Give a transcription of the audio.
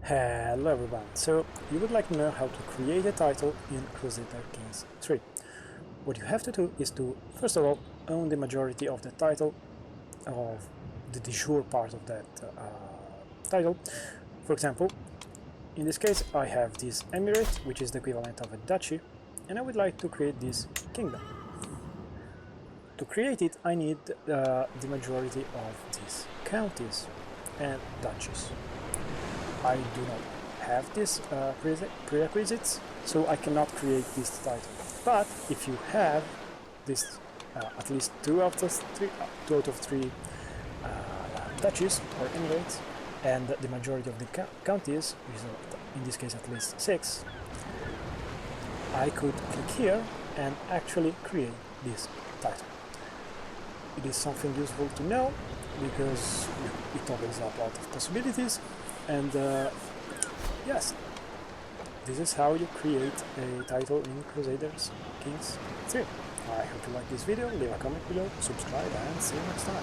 Hello everyone, so you would like to know how to create a title in Crusader Kings 3. What you have to do is to, first of all, own the majority of the title, of the de jure part of that title. For example, in this case I have this emirate, which is the equivalent of a duchy, and I would like to create this kingdom. To create it I need the majority of these counties and duchies. I do not have these prerequisites, so I cannot create this title. But if you have this, at least two out of three duchies or emirates, and the majority of the counties, which is in this case at least 6, I could click here and actually create this title. It is something useful to know because it opens up a lot of possibilities. And yes, this is how you create a title in Crusader Kings 3. I hope you like this video, leave a comment below, subscribe, and see you next time.